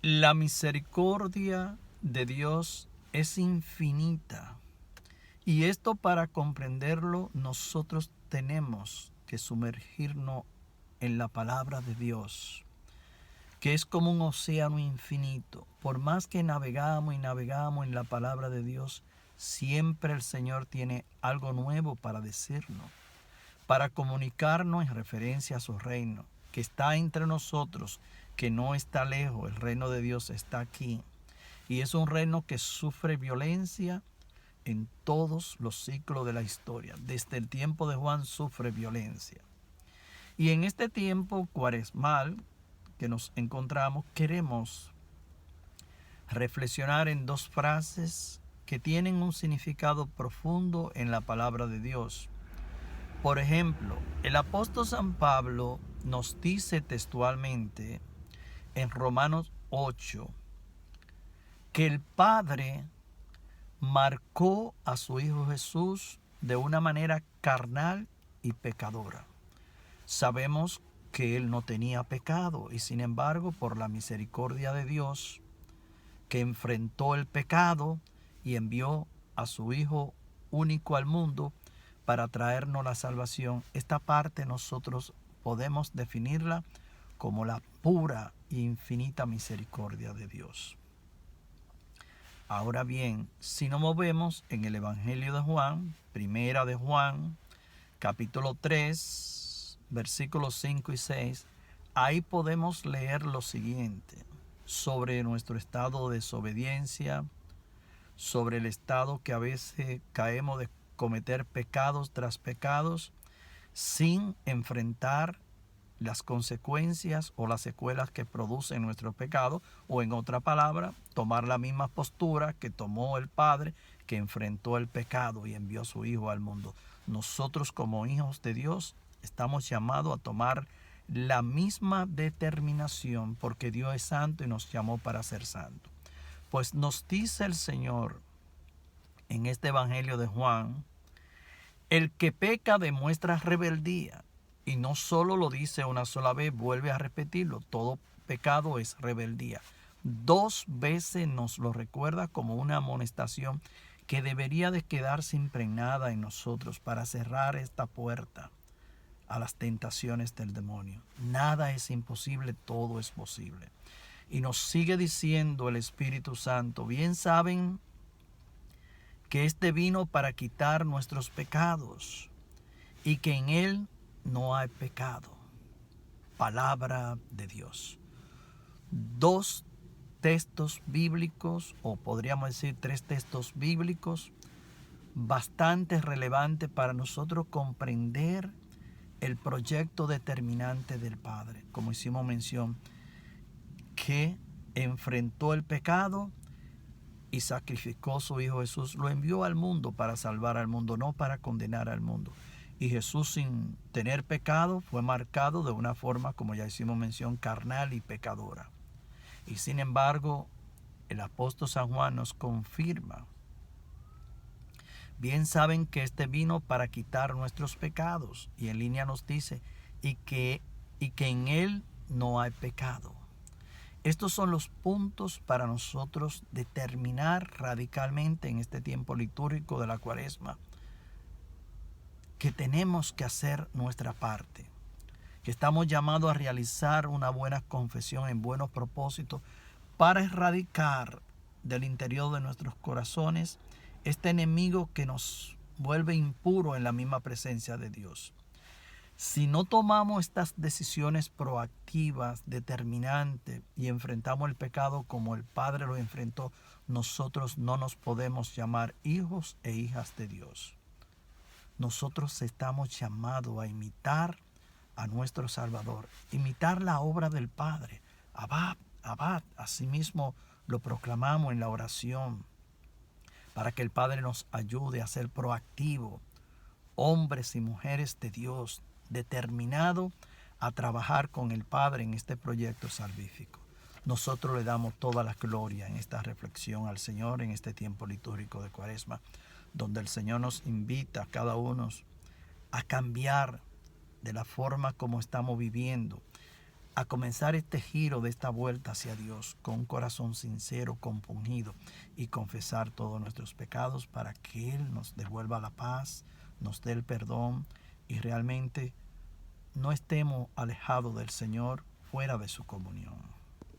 La misericordia de Dios es infinita. Y esto, para comprenderlo, nosotros tenemos que sumergirnos en la palabra de Dios, que es como un océano infinito. Por más que navegamos y navegamos en la palabra de Dios, siempre el Señor tiene algo nuevo para decirnos, para comunicarnos en referencia a su reino, que está entre nosotros, que no está lejos. El reino de Dios está aquí. Y es un reino que sufre violencia en todos los ciclos de la historia. Desde el tiempo de Juan sufre violencia. Y en este tiempo cuaresmal que nos encontramos, queremos reflexionar en dos frases que tienen un significado profundo en la palabra de Dios. Por ejemplo, el apóstol San Pablo nos dice textualmente en Romanos 8 que el Padre marcó a su Hijo Jesús de una manera carnal y pecadora. Sabemos que Él no tenía pecado y sin embargo, por la misericordia de Dios, que enfrentó el pecado y envió a su Hijo único al mundo para traernos la salvación, esta parte nosotros podemos definirla como la pura e infinita misericordia de Dios. Ahora bien, si nos movemos en el Evangelio de Juan, primera de Juan, capítulo 3, versículos 5 y 6, ahí podemos leer lo siguiente sobre nuestro estado de desobediencia, sobre el estado que a veces caemos de cometer pecados tras pecados sin enfrentar las consecuencias o las secuelas que producen nuestro pecado, o en otra palabra, tomar la misma postura que tomó el Padre, que enfrentó el pecado y envió a su Hijo al mundo. Nosotros, como hijos de Dios, estamos llamados a tomar la misma determinación, porque Dios es santo y nos llamó para ser santo. Pues nos dice el Señor en este Evangelio de Juan: el que peca demuestra rebeldía. Y no solo lo dice una sola vez, vuelve a repetirlo: todo pecado es rebeldía. Dos veces nos lo recuerda como una amonestación que debería de quedarse impregnada en nosotros para cerrar esta puerta a las tentaciones del demonio. Nada es imposible, todo es posible. Y nos sigue diciendo el Espíritu Santo: bien saben que este vino para quitar nuestros pecados y que en él no hay pecado. Palabra de Dios. Dos textos bíblicos, o podríamos decir tres textos bíblicos, bastante relevantes para nosotros comprender el proyecto determinante del Padre. Como hicimos mención, que enfrentó el pecado y sacrificó a su Hijo Jesús, lo envió al mundo para salvar al mundo, no para condenar al mundo. Y Jesús, sin tener pecado, fue marcado de una forma, como ya hicimos mención, carnal y pecadora. Y sin embargo, el apóstol San Juan nos confirma: bien saben que este vino para quitar nuestros pecados. Y en línea nos dice, y que en él no hay pecado. Estos son los puntos para nosotros determinar radicalmente en este tiempo litúrgico de la Cuaresma que tenemos que hacer nuestra parte, que estamos llamados a realizar una buena confesión en buenos propósitos para erradicar del interior de nuestros corazones este enemigo que nos vuelve impuro en la misma presencia de Dios. Si no tomamos estas decisiones proactivas, determinantes, y enfrentamos el pecado como el Padre lo enfrentó, nosotros no nos podemos llamar hijos e hijas de Dios. Nosotros estamos llamados a imitar a nuestro Salvador, imitar la obra del Padre. Abad, abad, asimismo lo proclamamos en la oración, para que el Padre nos ayude a ser proactivos, hombres y mujeres de Dios, determinado a trabajar con el Padre en este proyecto salvífico. Nosotros le damos toda la gloria en esta reflexión al Señor en este tiempo litúrgico de Cuaresma, donde el Señor nos invita a cada uno a cambiar de la forma como estamos viviendo, a comenzar este giro de esta vuelta hacia Dios con un corazón sincero, compungido, y confesar todos nuestros pecados para que Él nos devuelva la paz, nos dé el perdón y realmente no estemos alejados del Señor, fuera de su comunión.